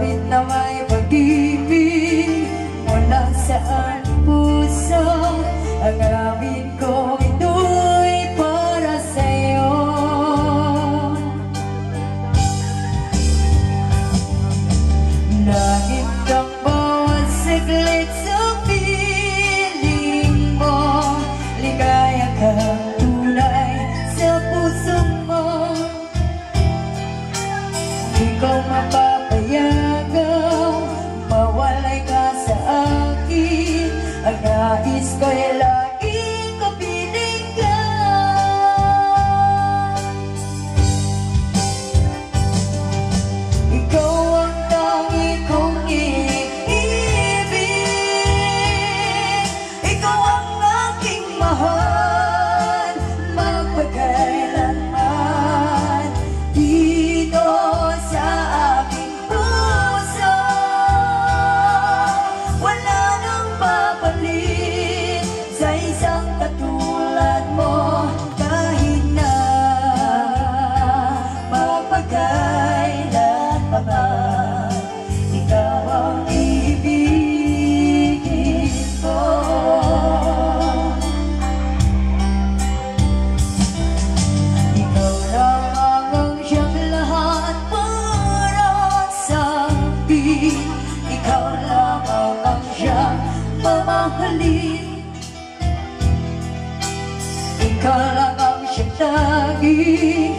Kahit na may pag-ibig mula saan puso, ang amin ko ito'y para sa'yo. Langit ang bawat saglit sa piling mo, ligaya kang tunay sa puso mo. Di ko mapapayagang mawalay ka sa akin, ang nais ko'y laging kapiling ka. Ikaw ang tangi kong iniibig, ikaw ang aking mahal, magpagkailanman dito sa aking puso. Wala nang papalit sa isang katulad mo, kahit na mapagkailan pa man, ikaw ang ibigin ko. Ikaw lamang ang siyang lahat para sa akin, ikaw lamang ang siyang mamahalin, ikaw lang ang siyang lagi